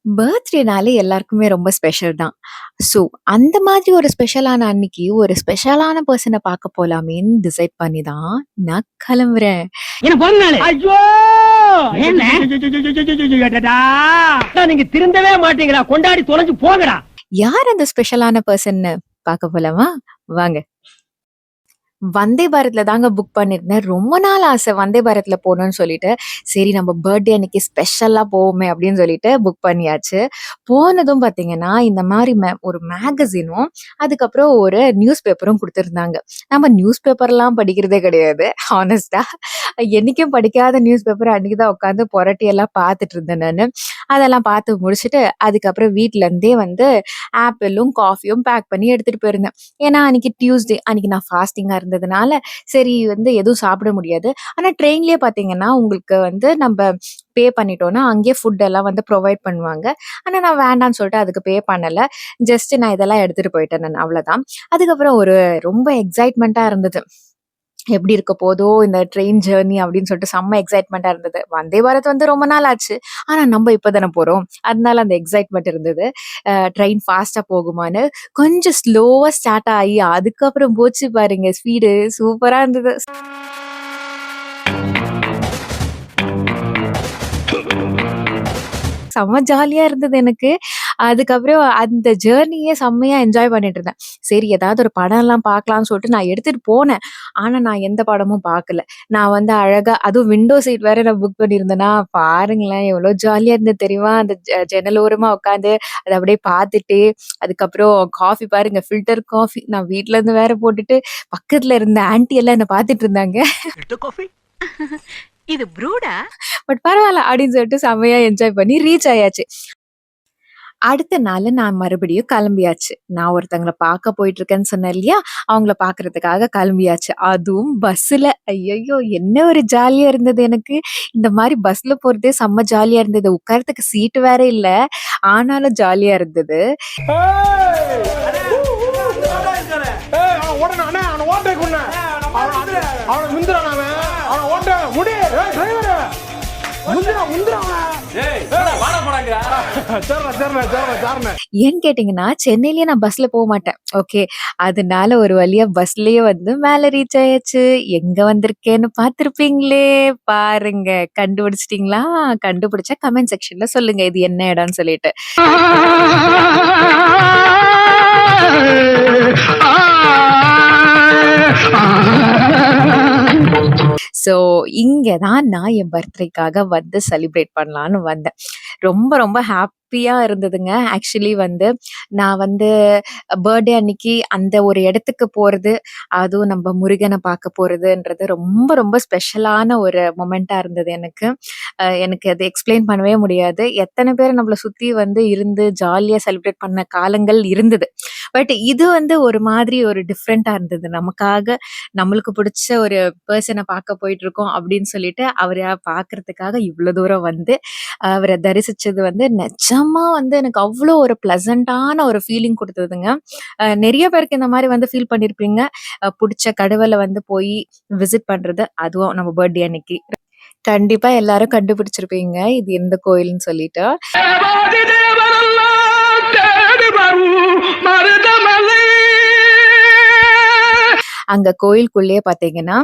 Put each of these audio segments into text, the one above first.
பர்த்டேனாலே எல்லாருக்குமே ரொம்ப ஸ்பெஷல் தான். ஸோ, அந்த மாதிரி ஒரு ஸ்பெஷலான அன்னைக்கு, ஒரு ஸ்பெஷலான பெர்சன பார்க்க போலாமேன்னு டிசைட் பண்ணி தான் நான் கிளம்புறேன். என்ன பிறந்த நாளு? ஐயோ! என்ன? அடடா! நீங்க திருந்தவே மாட்டீங்கடா. கொண்டாடி தொலைஞ்சு போங்கடா. யார் அந்த ஸ்பெஷலான பெர்சன்னு பார்க்க போலாமா? வாங்க. வந்தே பாரத்ல தாங்க புக் பண்ணியிருந்தேன். ரொம்ப நாள் ஆசை வந்தே பாரத்ல போணும்னு சொல்லிட்டு. சரி நம்ம பர்த்டே அன்னைக்கு ஸ்பெஷலா போவோமே அப்படின்னு சொல்லிட்டு புக் பண்ணியாச்சு. போனதும் பார்த்தீங்கன்னா, இந்த மாரி ஒரு மேகசினும், அதுக்கப்புறம் ஒரு நியூஸ் பேப்பரும் குடுத்திருந்தாங்க. நம்ம நியூஸ் பேப்பர்லாம் படிக்கிறதே கிடையாது. ஹானஸ்ட்டா. என்னைக்கும் படிக்காத நியூஸ் பேப்பர் அன்னைக்கு தான் உட்காந்து புரட்டி எல்லாம் பார்த்துட்டு இருந்தேன் நானு. அதெல்லாம் பார்த்து முடிச்சுட்டு, அதுக்கப்புறம் வீட்ல இருந்தே வந்து ஆப்பிளும், காஃபியும் பேக் பண்ணி எடுத்துட்டு போயிருந்தேன். ஏன்னா அன்னைக்கு டியூஸ்டே. அன்னைக்கு நான் ஃபாஸ்டிங்கா இருந்ததுனால, சரி வந்து எதுவும் சாப்பிட முடியாது. ஆனா ட்ரெயின்லயே பார்த்தீங்கன்னா, உங்களுக்கு வந்து நம்ப பே பண்ணிட்டோம்னா, அங்கேயே ஃபுட் எல்லாம் வந்து ப்ரொவைட் பண்ணுவாங்க. ஆனா நான் வேண்டான்னு சொல்லிட்டு அதுக்கு பே பண்ணல. ஜஸ்ட் நான் இதெல்லாம் எடுத்துட்டு போயிட்டேன் நான் அவ்வளோதான். அதுக்கப்புறம் ஒரு ரொம்ப எக்ஸைட்மென்ட்டா இருந்தது. எப்படி இருக்க போதோ இந்த ட்ரெயின் ஜர்னி அப்படின்னு சொல்லிட்டு செம்ம எக்ஸைட்மெண்ட்டா இருந்தது. வந்தே பாரத் வந்து ரொம்ப நாள் ஆச்சு. ஆனா நம்ம இப்ப தானே போறோம். அதனால அந்த எக்ஸைட்மெண்ட் இருந்தது. ட்ரெயின் ஃபாஸ்ட்டா போகுமான்னு. கொஞ்சம் ஸ்லோவா ஸ்டார்ட் ஆகி அதுக்கப்புறம் போச்சு பாருங்க ஸ்பீடு சூப்பரா இருந்தது. செம்ம ஜாலியா இருந்தது எனக்கு. அதுக்கப்புறம் அந்த ஜர்னியே செம்மையா என்ஜாய் பண்ணிட்டு இருந்தேன். சரி ஏதாவது ஒரு படம்லாம் பார்க்கலாம்னு சொல்லிட்டு நான் எடுத்துட்டு போனேன். ஆனா நான் எந்த படமும் பார்க்கல. நான் வந்து அழகா அதுவும் விண்டோ சீட் வேற நான் புக் பண்ணியிருந்தேனா, பாருங்களேன் எவ்வளோ ஜாலியா இருந்தது தெரியுமா? அந்த ஜன்னல் ஓரமா உட்காந்து அத அப்படியே பார்த்துட்டு, அதுக்கப்புறம் காஃபி பாருங்க ஃபில்டர் காஃபி நான் வீட்ல இருந்து வேற போட்டுட்டு, பக்கத்துல இருந்த ஆன்டி எல்லாம் என்ன பார்த்துட்டு இருந்தாங்க. இது ப்ரூடா? பட் பரவால்ல அப்படின்னு சொல்லிட்டு செம்மையா என்ஜாய் பண்ணி ரீச் ஆயாச்சு. அடுத்த நாள் நான் மறுபடியும் கிளம்பியாச்சு. நான் ஒருத்தங்கள பார்க்க போயிட்டுருக்கேன்னு சொன்னேன் இல்லையா? அவங்கள பார்க்கறதுக்காக கிளம்பியாச்சு. அதுவும் பஸ்ஸுல. ஐயய்யோ! என்ன ஒரு ஜாலியா இருந்தது எனக்கு. இந்த மாரி பஸ்ல போறதே செம்ம ஜாலியா இருந்தது. உட்கார்றதுக்கு சீட்டு வேற இல்ல. ஆனாலும் ஜாலியா இருந்தது. ஏன்னு கேட்டீங்கன்னா, சென்னையிலயே நான் பஸ்ல போமாட்டேன். ஓகே. அதனால ஒரு வழியா பஸ்லயே வந்து மேல ரீச் ஆயாச்சு. எங்க வந்திருக்கேன்னு பார்த்திருப்பீங்களே! பாருங்க. கண்டுபிடிச்சிட்டீங்களா? கண்டுபிடிச்சா கமெண்ட் செக்ஷன்ல சொல்லுங்க. இது என்ன இடம்னு சொல்லிட்டு. ஸோ, இங்க தான் நான் என் பர்த்டேக்காக வந்து செலிப்ரேட் பண்ணலான்னு வந்தேன். ரொம்ப ரொம்ப ஹாப்பியா இருந்ததுங்க. ஆக்சுவலி வந்து நான் வந்து பர்த்டே அன்னைக்கு அந்த ஒரு இடத்துக்கு போறது, அதுவும் நம்ம முருகன பார்க்க போறதுன்றது ரொம்ப ரொம்ப ஸ்பெஷலான ஒரு மொமெண்ட்டா இருந்தது எனக்கு. எனக்கு அது எக்ஸ்பிளைன் பண்ணவே முடியாது. எத்தன பேர் நம்மள சுத்தி வந்து இருந்து ஜாலியா செலிப்ரேட் பண்ண காலங்கள் இருந்தது. பட் இது வந்து ஒரு மாதிரி ஒரு டிஃப்ரெண்ட்டா இருந்தது. நமக்காக நம்மளுக்கு பிடிச்ச ஒரு பெர்சன பார்க்க போயிட்டுருக்கோம் அப்படின்னு சொல்லிட்டு, அவர பார்க்கறதுக்காக இவ்ளோ தூரம் வந்து, அவர தரிசிச்சது வந்து நிஜமா வந்து எனக்கு அவ்ளோ ஒரு ப்ளசன்ட்டான ஒரு ஃபீலிங் குடுத்ததுங்க. நெறைய பேருக்கு இந்த மாரி வந்து ஃபீல் பண்ணியிருப்பீங்க. புடிச்ச கடவுள வந்து போய் விசிட் பண்றது, அதுவும் நம்ம பர்த்டே அன்னைக்கு. கண்டிப்பா எல்லாரும் கண்டுபிடிச்சிருப்பீங்க. இது எந்த கோயில்ன்னு சொல்லிட்டு. அங்க கோயிலுக்குள்ளேயே பார்த்தீங்கன்னா,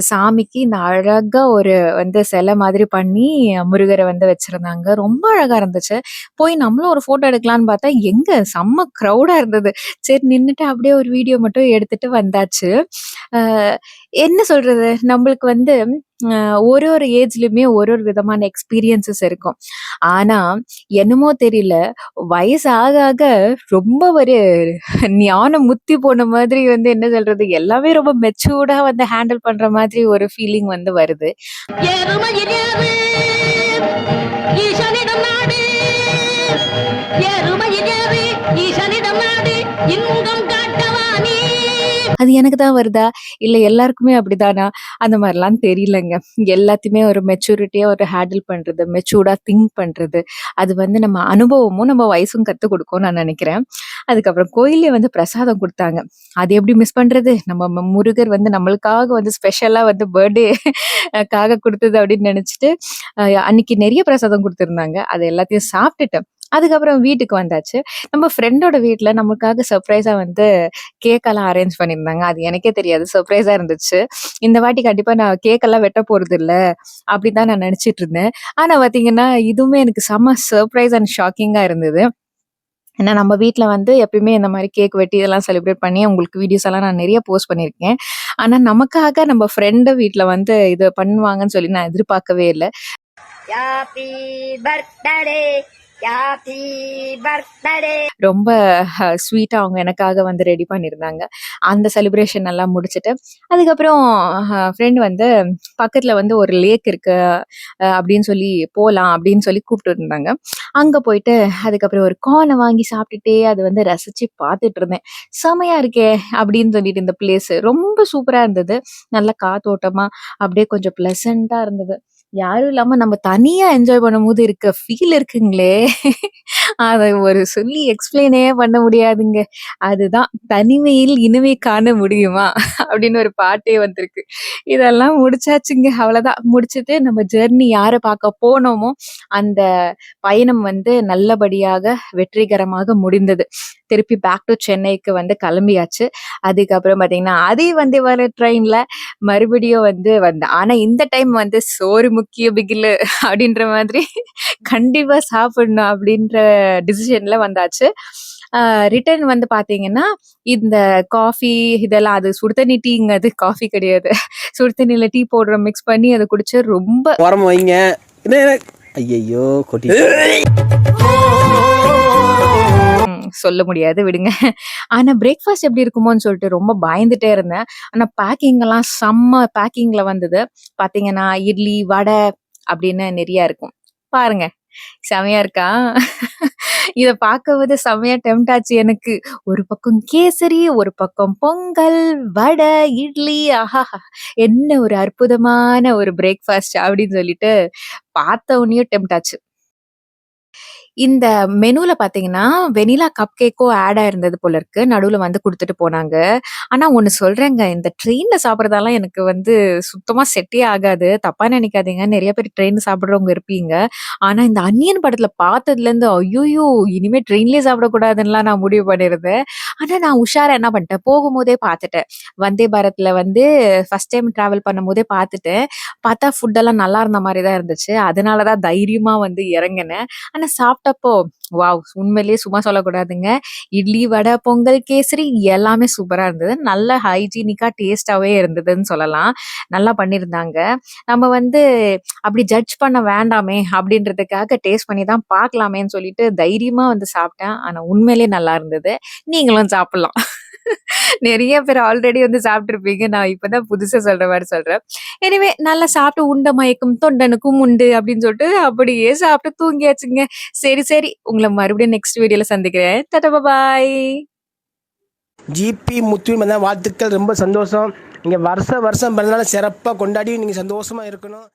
சாமிக்கு இந்த அழகா ஒரு வந்து சிலை மாதிரி பண்ணி முருகர வந்து வச்சிருந்தாங்க. ரொம்ப அழகா இருந்துச்சு. போய் நம்மளும் ஒரு ஃபோட்டோ எடுக்கலான்னு பார்த்தா, எங்க செம்ம க்ரவுடா இருந்தது. சரி நின்னுட்டு அப்படியே ஒரு வீடியோ மட்டும் எடுத்துட்டு வந்தாச்சு. அ என்ன சொல்றது? நம்மளுக்கு வந்து அ ஒரு ஒரு ஏஜ்லயுமே ஒரு ஒரு விதமான எக்ஸ்பீரியன்ஸஸ் இருக்கும். ஆனா, என்னமோ தெரியல, வயசு ஆக ஆக ரொம்ப ஒரு ஞானம் முத்தி போன மாதிரி வந்து என்ன சொல்றது? எல்லாமே ரொம்ப மெச்சூர்டா வந்து ஹேண்டில் பண்ற மாதிரி ஒரு ஃபீலிங் வந்து வருது. எருமையிலேறு ஈசனிடம் நாடு, எருமையிலேறு ஈசனிடம் நாடு, இன்பம் காட்டவா நீ. அது எனக்கு தான் வருதா? இல்ல எல்லாருக்குமே அப்படிதானா? அந்த மாரிலாம் தெரியலங்க. எல்லாத்தையுமே ஒரு மெச்சூரிட்டியா ஒரு ஹேண்டில் பண்றது, மெச்சூர்டா திங்க் பண்றது, அது வந்து நம்ம அனுபவமும், நம்ம வயசும் கத்துக் குடுக்கும்னு நான் நெனைக்கிறேன். அதுக்கப்புறம் கோயில்லயே வந்து பிரசாதம் குடுத்தாங்க. அது எப்படி மிஸ் பண்றது? நம்ம முருகர் வந்து நம்மளுக்காக வந்து ஸ்பெஷலா வந்து பர்த்டே க்காக குடுத்தது அப்படின்னு நெனச்சுட்டு, அன்னைக்கு நெறைய பிரசாதம் குடுத்திருந்தாங்க. அது எல்லாத்தையும் சாப்ட்டுட்டேன். அதுக்கப்புறம் வீட்டுக்கு வந்தாச்சு. நம்ம ஃப்ரெண்டோட வீட்ல நமக்காக சர்ப்ரைஸா வந்து கேக்கெல்லாம் அரேஞ்ச் பண்ணியிருந்தாங்க. அது எனக்கே தெரியாது. சர்ப்ரைஸா இருந்துச்சு. இந்த வாட்டி கண்டிப்பா நான் கேக்கெல்லாம் வெட்ட போறதில்ல, அப்படின்னு தான் நான் நெனச்சுட்டு இருந்தேன். ஆனா பாத்தீங்கன்னா, இதுவுமே எனக்கு செம்ம சர்ப்ரைஸ் அண்ட் ஷாக்கிங்கா இருந்தது. ஏன்னா நம்ம வீட்ல வந்து எப்பயுமே இந்த மாரி கேக் வெட்டி இதெல்லாம் செலிப்ரேட் பண்ணி உங்களுக்கு வீடியோஸ் எல்லாம் நான் நெறைய போஸ்ட் பண்ணியிருக்கேன். ஆனா நமக்காக நம்ம ஃப்ரெண்டு வீட்ல வந்து இத பண்ணுவாங்கன்னு சொல்லி நான் எதிர்பார்க்கவே இல்ல. ஹாப்பி பர்த்டே ஹாப்பி பர்த்டே ரொம்ப ஸ்வீட்டா அவங்க எனக்காக வந்து ரெடி பண்ணியிருந்தாங்க. அந்த செலிப்ரேஷன் எல்லாம் முடிச்சுட்டு, அதுக்கப்புறம் ஃப்ரெண்ட் வந்து பக்கத்துல வந்து ஒரு லேக் இருக்கு அப்படின்னு சொல்லி போலாம் அப்படின்னு சொல்லி கூப்பிட்டு இருந்தாங்க. அங்க போயிட்டு அதுக்கப்புறம் ஒரு கார்ன வாங்கி சாப்பிட்டுட்டே அது வந்து ரசிச்சு பார்த்துட்டு இருந்தேன். செமையா இருக்கே! அப்படின்னு சொல்லிட்டு இந்த பிளேஸ் ரொம்ப சூப்பரா இருந்தது. நல்ல காத்தோட்டமா அப்படியே கொஞ்சம் பிளசன்ட்டா இருந்தது. யாரும் இல்லாம நம்ம தனியா என்ஜாய் பண்ணும்போது இருக்க ஃபீல் இருக்குங்களே! அத ஒரு சொல்லி எக்ஸ்பிளைனே பண்ண முடியாதுங்க. அதுதான் "தனிமையில் இனிமை காண முடியுமா?" அப்படின்னு ஒரு பாட்டே வந்திருக்கு. இதெல்லாம் முடிச்சாச்சுங்க. அவ்வளதான். முடிச்சுட்டு நம்ம ஜர்னி யார பார்க்க போனோமோ, அந்த பயணம் வந்து நல்லபடியாக வெற்றிகரமாக முடிந்தது. திருப்பி பேக் டூ சென்னைக்கு வந்து கிளம்பியாச்சு. அதுக்கப்புறம் பார்த்தீங்கன்னா, அதே வந்தே பாரத் ட்ரெயின்ல மறுபடியும் வந்து வந்தேன். ஆனா இந்த டைம் வந்து சோறு முக்கியம் பிகிலு அப்படின்ற மாதிரி கண்டிப்பா சாப்பிடணும் அப்படின்ற டிசிஷன்ல வந்தாச்சு. ரிட்டர்ன் வந்து பார்த்தீங்கன்னா, இந்த காஃபி இதெல்லாம் அது சுடு தண்ணி டீங்க அது காஃபி கிடையாது. சுடு தண்ணியில டீ பவுடர மிக்ஸ் பண்ணி அத குடிச்சு ரொம்ப ஓரமா வைங்க. ஐயையோ கொட்டி சொல்ல முடியாது விடுங்க. ஆனா பிரேக்ஃபாஸ்ட் எப்படி இருக்குமோன்னு சொல்லிட்டு ரொம்ப பயந்துட்டே இருந்தேன். ஆனா பேக்கிங் எல்லாம் செம்ம பேக்கிங்ல வந்தது. பார்த்தீங்கன்னா, இட்லி, வடை அப்படின்னு நெறைய இருக்கும். பாருங்க. செமையா இருக்கா? இத பார்க்கும்போது செமையா டெம்ப்ட் ஆச்சு எனக்கு. ஒரு பக்கம் கேசரி, ஒரு பக்கம் பொங்கல், வடை, இட்லி ஆஹாஹா! என்ன ஒரு அற்புதமான ஒரு பிரேக்ஃபாஸ்ட் அப்படின்னு சொல்லிட்டு பார்த்த உடனேயே டெம்ப்ட் ஆச்சு. இந்த மெனூல பார்த்தீங்கன்னா, வெனிலா கப் கேக்கும் ஆட் ஆயிருந்தது போல இருக்கு. நடுவுல வந்து குடுத்துட்டு போனாங்க. ஆனா ஒண்ணு சொல்றேங்க, இந்த ட்ரெயின்ல சாப்பிடுறதெல்லாம் எனக்கு வந்து சுத்தமா செட்டே ஆகாது. தப்பா நெனைக்காதீங்க. நெறைய பேர் ட்ரெயின்ல சாப்பிடுறவங்க இருப்பீங்க. ஆனா இந்த அந்நியன் படத்துல பார்த்ததுலேருந்து, ஐய்யய்யோ! இனிமே ட்ரெயின்லயே சாப்பிடக்கூடாதுன்னுலாம் நான் முடிவு பண்ணியிருந்தேன். ஆனா நான் உஷாரா என்ன பண்ணிட்டேன், போகும்போதே பார்த்துட்டேன். வந்தே பாரத்ல வந்து ஃபர்ஸ்ட் டைம் டிராவல் பண்ணும்போதே பார்த்துட்டேன். பார்த்தா ஃபுட்டெல்லாம் நல்லா இருந்த மாரி தான் இருந்துச்சு. அதனால தான் தைரியமா வந்து இறங்குனேன். ஆனா சாப்பிட்டப்போ, வாவ்! உண்மையிலேயே சும்மா சொல்லக்கூடாதுங்க. இட்லி, வடை, பொங்கல், கேசரி எல்லாமே சூப்பரா இருந்தது. நல்ல ஹைஜீனிக்கா டேஸ்ட்டாவே இருந்ததுன்னு சொல்லலாம். நல்லா பண்ணியிருந்தாங்க. நம்ம வந்து அப்படி ஜட்ஜ் பண்ண வேண்டாமே அப்படின்றதுக்காக டேஸ்ட் பண்ணி தான் பார்க்கலாமேன்னு சொல்லிட்டு தைரியமா வந்து சாப்பிட்டேன். ஆனா உண்மையிலேயே நல்லா இருந்தது. நீங்களும் சாப்பிடலாம். நெறைய பேர் ஆல்ரெடி வந்து சாப்பிட்டுருப்பீங்க. நான் இப்ப தான் புதுசா சொல்ற மாரி சொல்றேன். எனிவே நல்லா சாப்பிட்டு "உண்ட மயக்கம் தொண்டனுக்கும் உண்டு" அப்படின்னு சொல்லிட்டு அப்படியே சாப்பிட்டு தூங்கியாச்சுங்க. சரி, சரி. உங்கள மறுபடியும் நெக்ஸ்ட் வீடியோல சந்திக்கிறேன். டாடா பாய். ஜிபி முத்துவின் வாழ்த்துக்கள். ரொம்ப சந்தோஷம். நீங்க வருஷம் வருஷம் பிறந்தநாள சிறப்பா கொண்டாடி நீங்க சந்தோஷமா இருக்கணும்.